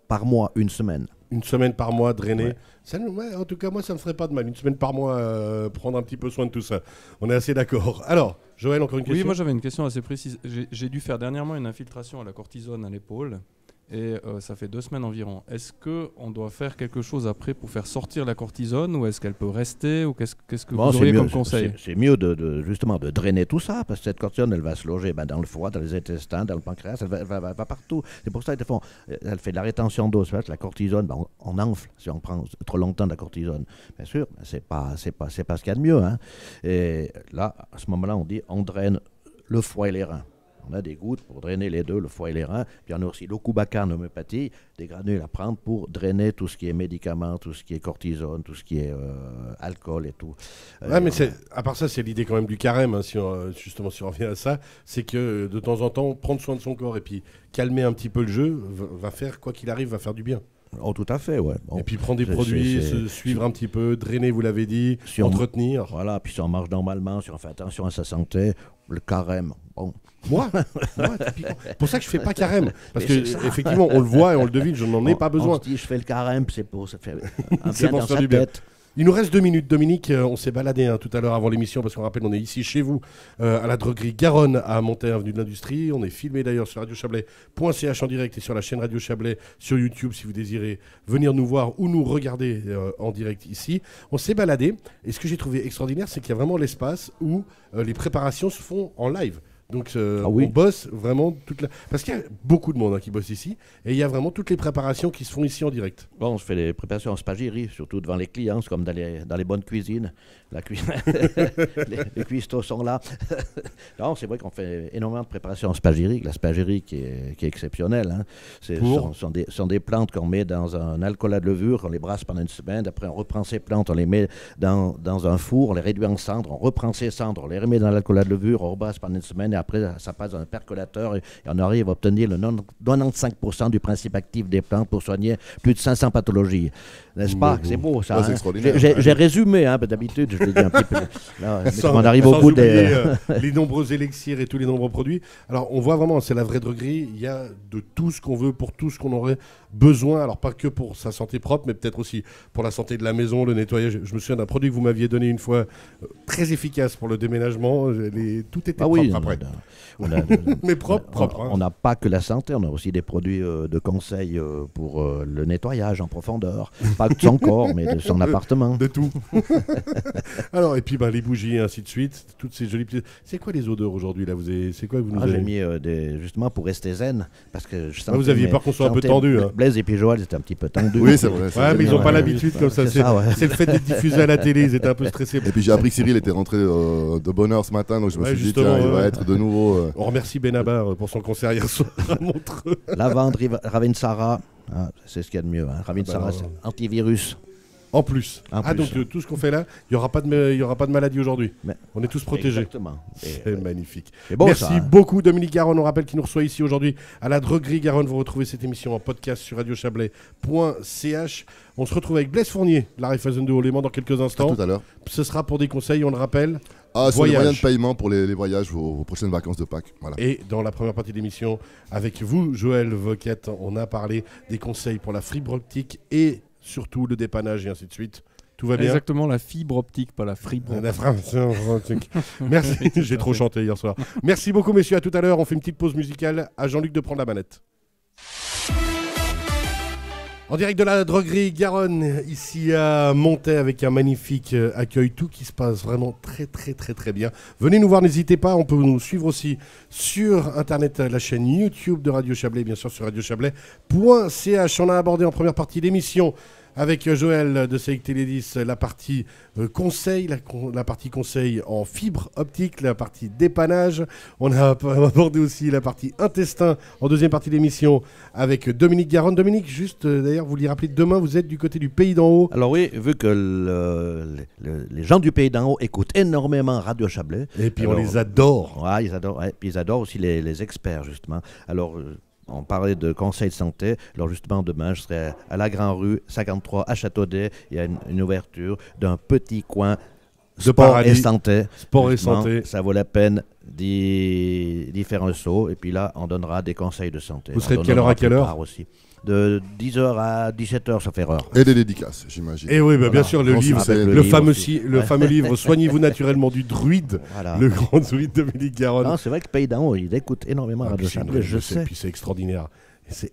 par mois, 1 semaine. 1 semaine par mois drainer. Ouais. En tout cas, moi, ça ne me ferait pas de mal. 1 semaine par mois, prendre un petit peu soin de tout ça. On est assez d'accord. Alors, Joël, encore une question ? Oui, moi j'avais une question assez précise. J'ai dû faire dernièrement une infiltration à la cortisone à l'épaule. Et ça fait 2 semaines environ. Est-ce qu'on doit faire quelque chose après pour faire sortir la cortisone, ou est-ce qu'elle peut rester, ou qu'est-ce que vous auriez comme conseil ? C'est mieux justement de drainer tout ça, parce que cette cortisone, elle va se loger dans le foie, dans les intestins, dans le pancréas, elle va partout. C'est pour ça qu'elle fait de la rétention d'eau. La cortisone, on enfle si on prend trop longtemps de la cortisone. Bien sûr, c'est pas ce qu'il y a de mieux. Hein. Et là, à ce moment-là, on draine le foie et les reins. On a des gouttes pour drainer les deux, le foie et les reins. Puis on a aussi l'Okubaca en homéopathie, des granules à prendre pour drainer tout ce qui est médicaments, tout ce qui est cortisone, tout ce qui est alcool et tout. Mais à part ça, c'est l'idée quand même du carême, hein, si on revient à ça, c'est que de temps en temps, prendre soin de son corps et puis calmer un petit peu le jeu, va faire, quoi qu'il arrive, va faire du bien. Oh, tout à fait, ouais. Bon, et puis prendre des produits, se suivre un petit peu, drainer, vous l'avez dit, entretenir. Voilà, puis si on mange normalement, si on fait attention à sa santé, le carême, bon. Moi, typiquement. C'est pour ça que je fais pas carême. Parce que effectivement, on le voit et on le devine, je n'en ai pas besoin. On se dit, je fais le carême, c'est pour se faire un bien dans sa tête. Il nous reste 2 minutes, Dominique. On s'est baladé tout à l'heure avant l'émission, parce qu'on rappelle, on est ici chez vous, à la droguerie Garonne, à Montaix, avenue de l'Industrie. On est filmé d'ailleurs sur radiochablais.ch en direct et sur la chaîne Radio Chablais sur YouTube, si vous désirez venir nous voir ou nous regarder en direct ici. On s'est baladé, et ce que j'ai trouvé extraordinaire, c'est qu'il y a vraiment l'espace où les préparations se font en live. Donc on bosse vraiment parce qu'il y a beaucoup de monde qui bosse ici, et il y a vraiment toutes les préparations qui se font ici en direct. Bon, on se fait les préparations en spagyrie, surtout devant les clients, comme dans les bonnes cuisines. Les cuistots sont là. Non, c'est vrai qu'on fait énormément de préparations en spagyrie. La spagyrie qui est exceptionnelle. Hein. Sont des plantes qu'on met dans un alcool de levure, on les brasse pendant 1 semaine. Après, on reprend ces plantes, on les met dans un four, on les réduit en cendres, on reprend ces cendres, on les remet dans l'alcool de levure, on rebrasse pendant 1 semaine. et après ça passe dans un percolateur et on arrive à obtenir le 95% du principe actif des plantes pour soigner plus de 500 pathologies. N'est-ce pas? C'est beau ça. C'est hein? extraordinaire. J'ai résumé, hein, d'habitude je l'ai dit un petit peu. Là, mais Sans- quand on arrive sans au bout des... oublier, les nombreux élixirs et tous les nombreux produits. Alors on voit vraiment, c'est la vraie droguerie, il y a de tout ce qu'on veut pour tout ce qu'on aurait besoin, alors pas que pour sa santé propre, mais peut-être aussi pour la santé de la maison, le nettoyage. Je me souviens d'un produit que vous m'aviez donné une fois, très efficace pour le déménagement, tout était Ah oui, propre après. on Mais propre. Hein. on n'a pas que la santé, on a aussi des produits de conseil pour le nettoyage en profondeur. Pas de son corps, mais de son appartement. De tout. Alors, et puis les bougies et ainsi de suite, toutes ces jolies petites... C'est quoi les odeurs aujourd'hui là? C'est quoi que vous nous J'ai avez mis justement pour rester zen, parce que je sentais... vous aviez peur qu'on soit un peu tendu. Hein. Blaise et puis Joël, c'était un petit peu tendu. Oui, c'est vrai. Ouais, mais ils n'ont pas Ouais, l'habitude comme ça. c'est ça, ouais. C'est le fait d'être diffusé à la télé, ils étaient un peu stressés. Et puis j'ai appris que Cyril était rentré de bonne heure ce matin, donc je me Ouais, suis dit, justement, tiens, il va ouais. être de nouveau... On remercie Benabar pour son concert hier soir à Montreux. Lavande, Ravensara, c'est ce qu'il y a de mieux. Hein. Ravensara, c'est antivirus. En plus. En Ah, plus. donc tout ce qu'on fait là, il n'y aura pas de maladie aujourd'hui. Mais- On est tous protégés. Exactement. C'est magnifique. C'est beau, Merci ça, hein. beaucoup Dominique Garonne. On rappelle qu'il nous reçoit ici aujourd'hui à la droguerie Garonne. Vous retrouvez cette émission en podcast sur radiochablais.ch. On se retrouve avec Blaise Fournier, la Raiffeisen de Haut-Léman dans quelques À instants. tout à l'heure. Ce sera pour des conseils, on le rappelle. Ah, sur les Voyage. moyens de paiement pour les voyages, vos prochaines vacances de Pâques. Voilà. Et dans la première partie de l'émission, avec vous, Joël Voquette, on a parlé des conseils pour la fibre optique et surtout le dépannage et ainsi de suite. Tout va bien? Exactement, la fibre optique, pas la fibre. La optique. Merci, j'ai trop chanté hier soir. Merci beaucoup messieurs, à tout à l'heure. On fait une petite pause musicale. À Jean-Luc de prendre la manette. En direct de la droguerie Garonne, ici à Montaix, avec un magnifique accueil, tout qui se passe vraiment très bien. Venez nous voir, n'hésitez pas, on peut nous suivre aussi sur internet, la chaîne YouTube de Radio Chablais, bien sûr sur radiochablais.ch. On a abordé en première partie d'émission avec Joël de Select Télédis la partie conseil, la partie conseil en fibre optique, la partie dépannage. On a abordé aussi la partie intestin en deuxième partie d'émission avec Dominique Garonne. Dominique, juste d'ailleurs, vous lui rappelez, demain vous êtes du côté du Pays d'en Haut. Alors oui, vu que les gens du Pays d'en Haut écoutent énormément Radio Chablais. Et puis alors, on les adore. Ouais, ils adorent. Ouais, puis ils adorent aussi les experts, justement. Alors, on parlait de conseils de santé. Alors, justement, demain, je serai à la Grand Rue 53 à Châteaudet. Il y a une ouverture d'un petit coin sport paradis. et santé. Sport et Justement, santé. Ça vaut la peine d'y faire un saut. Et puis là, on donnera des conseils de santé. Vous serez On de quelle heure à donnera quelle plus heure tard aussi. De 10h à 17h, sauf erreur. Et des dédicaces, j'imagine. Et oui, bien Voilà. sûr, le Grand livre, succès. le fameux, aussi. le fameux livre Soignez-vous naturellement du druide, Voilà. le grand druide Dominique Garonne. Non, c'est vrai que Pays d'en Haut, ils écoutent énormément Ah, Radio puis c'est Chablais, une- je c'est- sais. Puis c'est extraordinaire. Et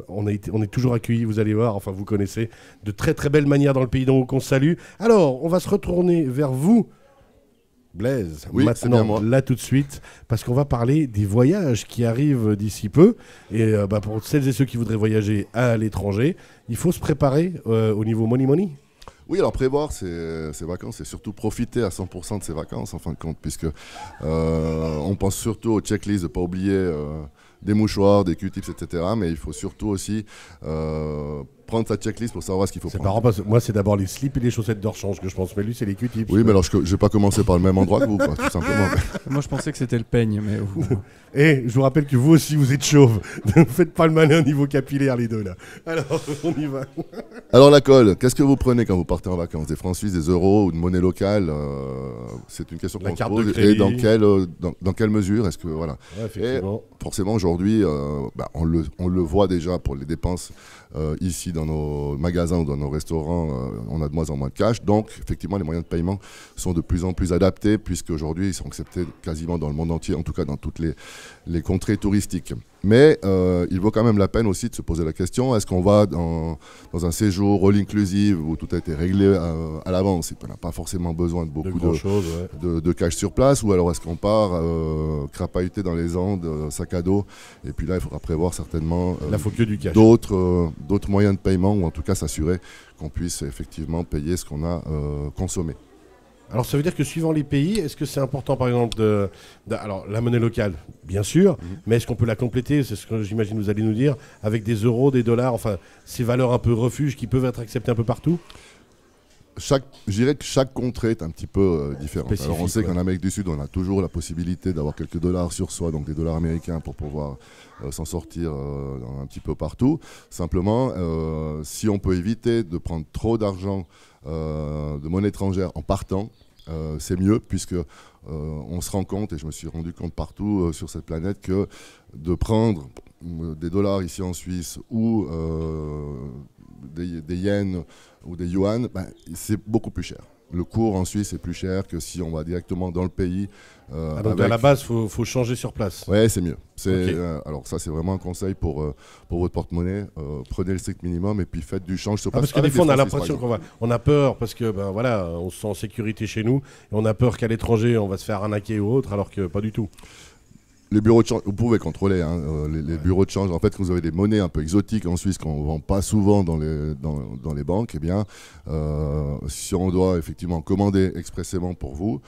on est toujours accueillis, vous allez voir, enfin vous connaissez, de très belles manières dans le Pays d'en Haut qu'on salue. Alors, on va se retourner vers vous, Blaise, Oui, c'est bien maintenant, moi. là tout de suite, parce qu'on va parler des voyages qui arrivent d'ici peu. Et pour celles et ceux qui voudraient voyager à l'étranger, il faut se préparer au niveau money. Oui, alors prévoir ces vacances et surtout profiter à 100% de ces vacances en fin de compte, puisque on pense surtout aux checklists, de ne pas oublier des mouchoirs, des Q-tips, etc. Mais il faut surtout aussi prendre sa checklist pour savoir ce qu'il faut C'est prendre. marrant parce que moi c'est d'abord les slips et les chaussettes de rechange que je pense, mais lui c'est les Q-tips. Oui, mais alors je ne vais pas commencer par le même endroit que vous, quoi, tout simplement. Moi, je pensais que c'était le peigne, mais Et je vous rappelle que vous aussi vous êtes chauve. Ne faites pas le malin au niveau capillaire les deux là. Alors on y va. Alors la colle, qu'est-ce que vous prenez quand vous partez en vacances? Des francs suisses, des euros ou de monnaie locale? C'est une question La qu'on se carte de pose. crédit. Et dans quelle mesure? Est-ce que voilà. Ouais, effectivement. Forcément, aujourd'hui, on le voit déjà pour les dépenses ici dans nos magasins ou dans nos restaurants, on a de moins en moins de cash. Donc, effectivement, les moyens de paiement sont de plus en plus adaptés, puisqu'aujourd'hui, ils sont acceptés quasiment dans le monde entier, en tout cas dans toutes les contrées touristiques. Mais il vaut quand même la peine aussi de se poser la question, est-ce qu'on va dans un séjour all inclusive où tout a été réglé à l'avance et qu'on n'a pas forcément besoin de De beaucoup grand chose, ouais. de cash sur place, ou alors est-ce qu'on part crapahuter dans les Andes, sac à dos, et puis là il faudra prévoir certainement Là faut que du cash. d'autres moyens de paiement, ou en tout cas s'assurer qu'on puisse effectivement payer ce qu'on a consommé. Alors ça veut dire que suivant les pays, est-ce que c'est important par exemple alors la monnaie locale, bien sûr, mais est-ce qu'on peut la compléter, c'est ce que j'imagine vous allez nous dire, avec des euros, des dollars, enfin ces valeurs un peu refuges qui peuvent être acceptées un peu partout? Je dirais que chaque contrée est un petit peu différente. Alors on sait qu'en Amérique du Sud, on a toujours la possibilité d'avoir quelques dollars sur soi, donc des dollars américains pour pouvoir s'en sortir un petit peu partout. Simplement, si on peut éviter de prendre trop d'argent de monnaie étrangère en partant, c'est mieux, puisque on se rend compte, et je me suis rendu compte partout sur cette planète, que de prendre des dollars ici en Suisse ou des yens ou des yuan, c'est beaucoup plus cher. Le cours en Suisse est plus cher que si on va directement dans le pays. Donc à la base, faut changer sur place. Ouais, c'est mieux. Alors ça, c'est vraiment un conseil pour votre porte-monnaie. Prenez le strict minimum et puis faites du change sur place. Parce que des fois, on a l'impression on a peur parce que voilà, on se sent en sécurité chez nous et on a peur qu'à l'étranger, on va se faire arnaquer ou autre, alors que pas du tout. Les bureaux de change, vous pouvez contrôler les bureaux de change. En fait, quand vous avez des monnaies un peu exotiques en Suisse qu'on ne vend pas souvent dans les banques, eh bien, si on doit effectivement commander expressément pour vous,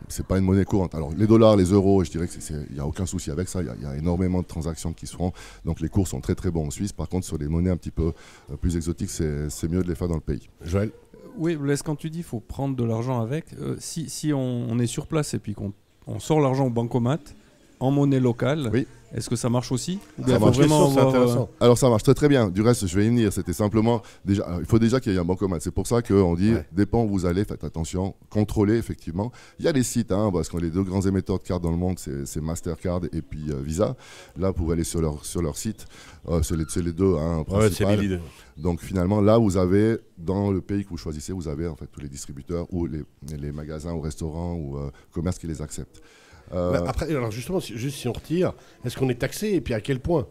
c'est pas une monnaie courante. Alors les dollars, les euros, je dirais qu'il n'y a aucun souci avec ça. Il y a énormément de transactions qui se font. Donc les cours sont très très bons en Suisse. Par contre, sur les monnaies un petit peu plus exotiques, c'est mieux de les faire dans le pays. Joël ? Oui, Blaise, quand tu dis qu'il faut prendre de l'argent avec, si on est sur place et puis qu'on sort l'argent au bancomat en monnaie locale, oui. Est-ce que ça marche aussi? Ça marche vraiment, c'est intéressant. Alors ça marche très très bien. Du reste, je vais y venir. C'était simplement il faut déjà qu'il y ait un bancomat. C'est pour ça qu'on dit dépend où vous allez, faites attention, contrôlez effectivement. Il y a des sites, parce que les deux grands émetteurs de cartes dans le monde, c'est Mastercard et puis Visa. Là, vous pouvez aller sur leur site. C'est les deux principaux. Donc finalement, là, vous avez dans le pays que vous choisissez, vous avez en fait tous les distributeurs ou les magasins ou restaurants ou commerces qui les acceptent. Après, alors justement, juste si on retire, est-ce qu'on est taxé et puis à quel point?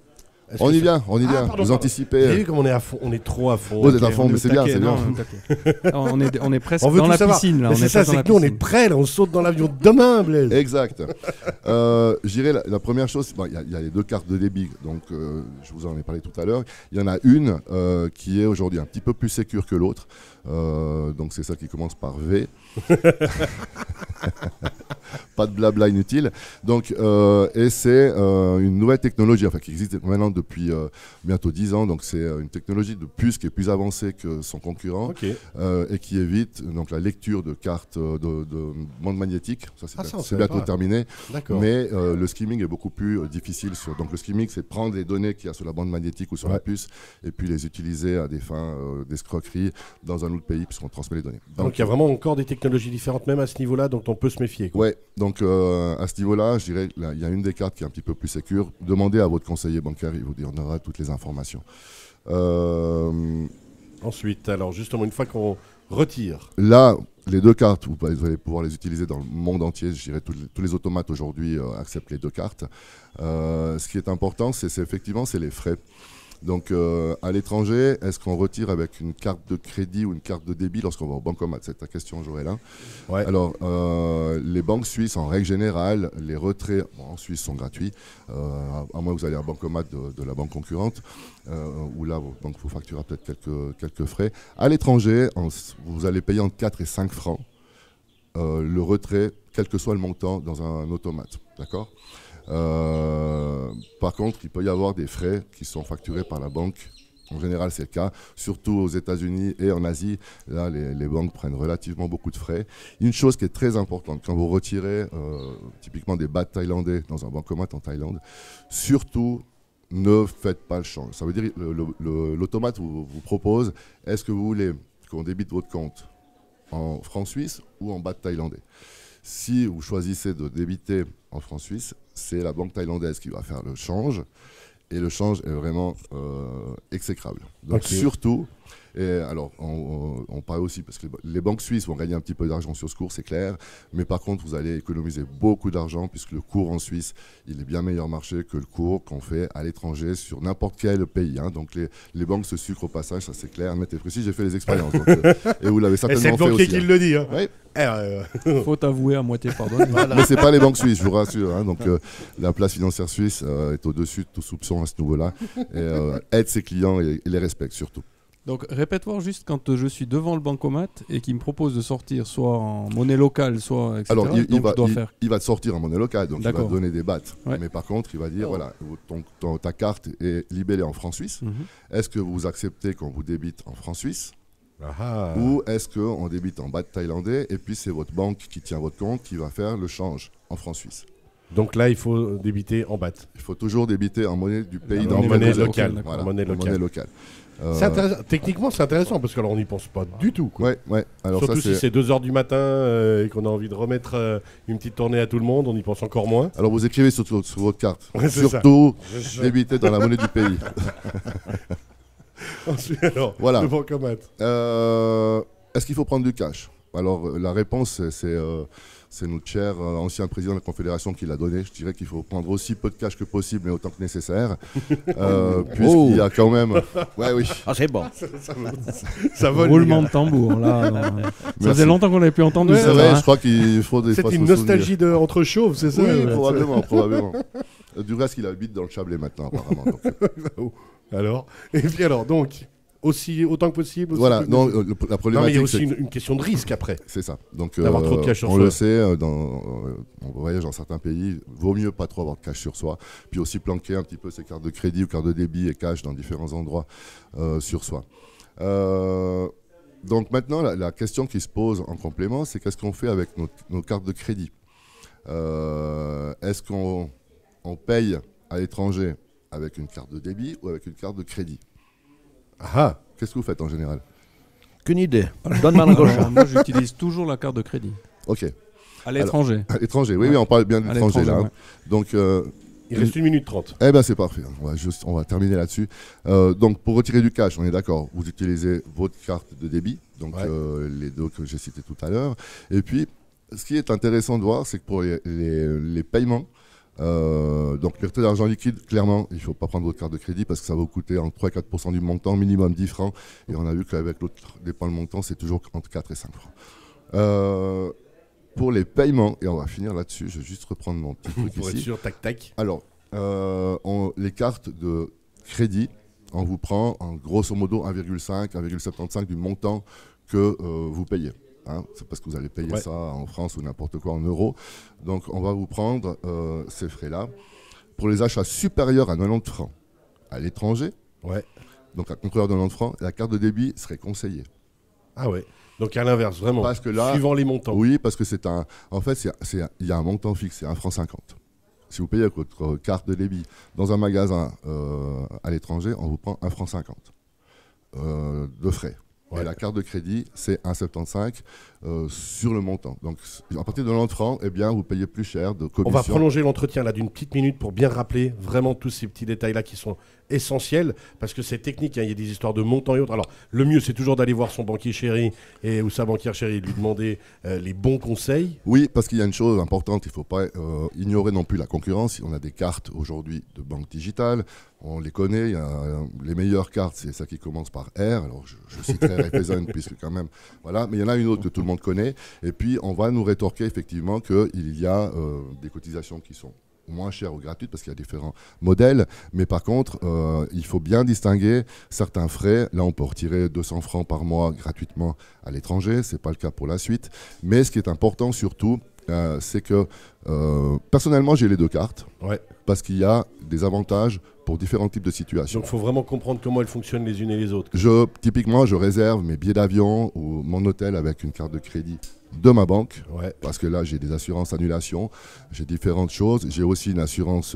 On y vient. Vous anticipez. Vous avez vu comme on est trop à fond. Vous êtes à fond, mais c'est bien, c'est bien. On est presque dans la piscine là. C'est ça, c'est que nous on est prêts, là, on saute dans l'avion demain, Blaise. Exact. Je dirais la première chose, il y a les deux cartes de débit, donc je vous en ai parlé tout à l'heure. Il y en a une qui est aujourd'hui un petit peu plus sécure que l'autre, donc c'est ça qui commence par V. Pas de blabla inutile. Donc, et c'est une nouvelle technologie qui existe maintenant depuis bientôt 10 ans. Donc, c'est une technologie de puce qui est plus avancée que son concurrent et qui évite donc, la lecture de cartes de bande magnétique. Ça, c'est bientôt terminé. Mais le skimming est beaucoup plus difficile. Donc, le skimming, c'est prendre les données qu'il y a sur la bande magnétique ou sur la puce et puis les utiliser à des fins d'escroquerie dans un autre pays puisqu'on transmet les données. Donc, il y a vraiment encore des technologies différentes, même à ce niveau-là, dont on peut se méfier. Oui, donc à ce niveau-là, je dirais qu'il y a une des cartes qui est un petit peu plus sécure. Demandez à votre conseiller bancaire, il vous donnera toutes les informations. Ensuite, alors justement, une fois qu'on retire. Là, les deux cartes, vous allez pouvoir les utiliser dans le monde entier. Je dirais tous les automates aujourd'hui acceptent les deux cartes. Ce qui est important, c'est effectivement les frais. Donc à l'étranger, est-ce qu'on retire avec une carte de crédit ou une carte de débit lorsqu'on va au bancomat? C'est ta question, Joël. Alors les banques suisses, en règle générale, les retraits en Suisse sont gratuits, à moins que vous ayez un bancomat de la banque concurrente, où là, donc, vous facturez peut-être quelques frais. À l'étranger, vous allez payer entre 4 et 5 francs le retrait, quel que soit le montant, dans un automate. D'accord ? Par contre, il peut y avoir des frais qui sont facturés par la banque. En général, c'est le cas, surtout aux États-Unis et en Asie. Là, les banques prennent relativement beaucoup de frais. Une chose qui est très importante, quand vous retirez typiquement des bahts thaïlandais dans un bancomat en Thaïlande, surtout ne faites pas le change. Ça veut dire l'automate vous propose, est-ce que vous voulez qu'on débite votre compte en francs suisses ou en bahts thaïlandais? Si vous choisissez de débiter en francs suisses, c'est la banque thaïlandaise qui va faire le change. Et le change est vraiment exécrable. Donc surtout, et alors on parle aussi, parce que les banques suisses vont gagner un petit peu d'argent sur ce cours, c'est clair. Mais par contre, vous allez économiser beaucoup d'argent, puisque le cours en Suisse, il est bien meilleur marché que le cours qu'on fait à l'étranger sur n'importe quel pays. Donc les banques se sucrent au passage, ça c'est clair, net et précis. J'ai fait les expériences. Donc, et vous l'avez certainement fait aussi. C'est le banquier qui le dit. Oui. Faut avouer à moitié pardon. Mais c'est pas les banques suisses, je vous rassure. Donc la place financière suisse est au-dessus de tout soupçon à ce niveau-là. Aide ses clients et les respecte surtout. Donc répète-moi juste quand je suis devant le bancomat et qu'il me propose de sortir soit en monnaie locale, soit etc. Alors il va te sortir en monnaie locale, donc il va te donner des bahts. Mais par contre, il va dire voilà, ta carte est libellée en francs suisses. Est-ce que vous acceptez qu'on vous débite en francs suisses Ou est-ce qu'on débite en baht thaïlandais et puis c'est votre banque qui tient votre compte qui va faire le change en francs suisses. Donc là, il faut débiter en baht. Il faut toujours débiter en monnaie du pays. En monnaie locale. Voilà, monnaie locale. Techniquement, c'est intéressant parce que alors on n'y pense pas du tout. Quoi. Ouais. Alors surtout ça, si c'est 2h du matin et qu'on a envie de remettre une petite tournée à tout le monde, on y pense encore moins. Alors vous écrivez sur votre carte. Ouais, surtout débiter dans la monnaie du pays. Ensuite, alors, voilà. le bancomat. Est-ce qu'il faut prendre du cash? Alors la réponse, c'est notre cher ancien président de la Confédération qui l'a donné. Je dirais qu'il faut prendre aussi peu de cash que possible, mais autant que nécessaire. Puisqu'il y a quand même... Ouais, oui. Ah, c'est bon. Ça vole. Roulement de tambour. Là, ça faisait longtemps qu'on n'avait plus entendu ça. Ouais, hein. je crois qu'il faut des fois C'est une nostalgie entre chauves, c'est ça? Oui, probablement. Du reste, il habite dans le Chablais maintenant, apparemment. Donc. Alors, et puis alors, donc, autant que possible. Voilà, non, la problématique. Non, mais il y a aussi une question de risque après. C'est ça. Donc, d'avoir trop de cash sur on soi. le sait, on voyage dans certains pays, vaut mieux pas trop avoir de cash sur soi. Puis aussi planquer un petit peu ses cartes de crédit ou cartes de débit et cash dans différents endroits sur soi. Donc maintenant, la question qui se pose en complément, c'est qu'est-ce qu'on fait avec nos cartes de crédit? Est-ce qu'on paye à l'étranger avec une carte de débit ou avec une carte de crédit? Qu'est-ce que vous faites en général? Qu'une idée. Donne-moi la gauche. Moi, j'utilise toujours la carte de crédit. Ok. À l'étranger. À l'étranger, oui, on parle bien de l'étranger là. Ouais. Donc, il reste 1 minute 30. Eh bien, c'est parfait. On va terminer là-dessus. Donc, pour retirer du cash, on est d'accord. Vous utilisez votre carte de débit, donc les deux que j'ai cités tout à l'heure. Et puis, ce qui est intéressant de voir, c'est que pour les paiements, donc les retraits d'argent liquide, clairement, il ne faut pas prendre votre carte de crédit parce que ça va vous coûter entre 3 et 4% du montant, minimum 10 francs. Et on a vu qu'avec l'autre dépend le montant, c'est toujours entre 4 et 5 francs. Pour les paiements, et on va finir là-dessus, je vais juste reprendre mon petit truc pour ici. être sûr, tac. Alors, les cartes de crédit, on vous prend en grosso modo 1,5, 1,75 du montant que vous payez. C'est parce que vous allez payer ça en France ou n'importe quoi en euros. Donc, on va vous prendre ces frais-là. Pour les achats supérieurs à 90 francs à l'étranger, donc à concurrent de 90 francs, la carte de débit serait conseillée. Ah ouais. Donc à l'inverse, vraiment. Parce que là, suivant les montants. Oui, parce que en fait, il y a un montant fixe, c'est 1,50 franc. Si vous payez avec votre carte de débit dans un magasin à l'étranger, on vous prend 1,50 franc de frais. Et la carte de crédit, c'est 1,75 sur le montant. Donc, à partir de 90 francs, eh bien, vous payez plus cher de commission. On va prolonger l'entretien là d'une petite minute pour bien rappeler vraiment tous ces petits détails-là qui sont essentiels, parce que c'est technique, il y a des histoires de montants et autres. Alors, le mieux, c'est toujours d'aller voir son banquier chéri ou sa banquière chérie, lui demander les bons conseils. Oui, parce qu'il y a une chose importante, il ne faut pas ignorer non plus la concurrence. On a des cartes aujourd'hui de banque digitale, on les connaît, les meilleures cartes, c'est ça qui commence par R. Alors, je citerai Raiffeisen, puisque quand même, voilà. Mais il y en a une autre que tout le monde connaît. Et puis, on va nous rétorquer effectivement qu'il y a des cotisations qui sont moins chères ou gratuites parce qu'il y a différents modèles. Mais par contre, il faut bien distinguer certains frais. Là, on peut retirer 200 francs par mois gratuitement à l'étranger. Ce n'est pas le cas pour la suite. Mais ce qui est important surtout, c'est que personnellement, j'ai les deux cartes. Parce qu'il y a des avantages pour différents types de situations. Donc il faut vraiment comprendre comment elles fonctionnent les unes et les autres. Typiquement, je réserve mes billets d'avion ou mon hôtel avec une carte de crédit de ma banque, parce que là j'ai des assurances annulation, j'ai différentes choses, j'ai aussi une assurance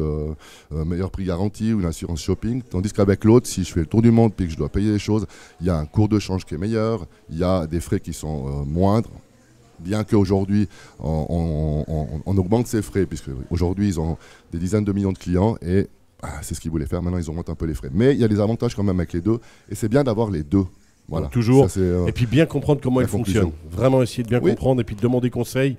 meilleur prix garanti ou une assurance shopping, tandis qu'avec l'autre, si je fais le tour du monde et que je dois payer des choses, il y a un cours de change qui est meilleur, il y a des frais qui sont moindres, bien qu'aujourd'hui on augmente ces frais, puisque aujourd'hui ils ont des dizaines de millions de clients et c'est ce qu'ils voulaient faire, maintenant ils augmentent un peu les frais. Mais il y a des avantages quand même avec les deux, et c'est bien d'avoir les deux. Voilà. Donc, toujours, ça, et puis bien comprendre comment elles fonctionnent. Vraiment essayer de bien comprendre et puis de demander conseil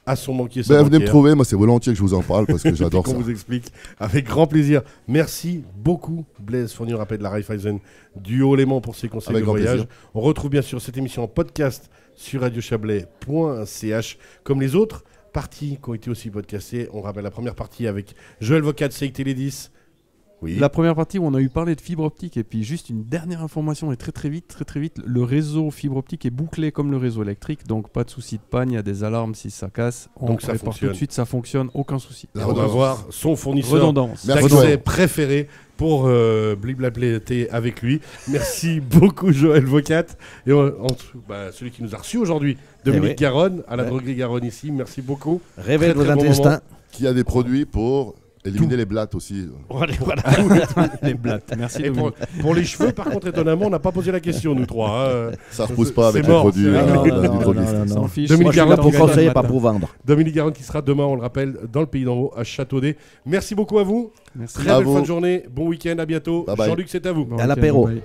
à son banquier. Venez me trouver, moi c'est volontiers que je vous en parle parce que j'adore ça. On vous explique avec grand plaisir. Merci beaucoup Blaise Fournier, rappel de la Raiffeisen du Haut-Léman pour ses conseils de voyage. Plaisir. On retrouve bien sûr cette émission en podcast sur radiochablais.ch comme les autres parties qui ont été aussi podcastées. On rappelle la première partie avec Joël Vocat de Seik Télé 10. Oui. La première partie où on a eu parlé de fibre optique, et puis juste une dernière information, et très vite, le réseau fibre optique est bouclé comme le réseau électrique, donc pas de souci de panne, il y a des alarmes si ça casse, Donc ça répare fonctionne. tout de suite, ça fonctionne, aucun souci. On va voir son fournisseur Redondance. Merci, d'accès Joël. préféré pour bliblablter avec lui. Merci beaucoup Joël Vocat. Et celui qui nous a reçus aujourd'hui, Dominique oui. Garonne, à la Ouais. droguerie Garonne ici. Merci beaucoup. Rêvez de Très, vos très bon intestins. moment. Qui a des produits pour éliminer les blattes aussi. Voilà. Les blattes. Merci Et Dominique. pour les cheveux, par contre, étonnamment, on n'a pas posé la question, nous trois. hein. Ça repousse pas avec C'est les mort. produits Non, du produit. S'en fiche. Dominique Moi, je suis Garonne, là pour gagne conseiller, le pas matin. pour vendre. Dominique Garonne qui sera demain, on le rappelle, dans le Pays d'en Haut, à Châteaudet. Merci beaucoup à vous. Merci. Très À belle vous. fin de journée. Bon week-end, à bientôt. Bye bye. Jean-Luc, c'est à vous. Bon À week-end, l'apéro. bye.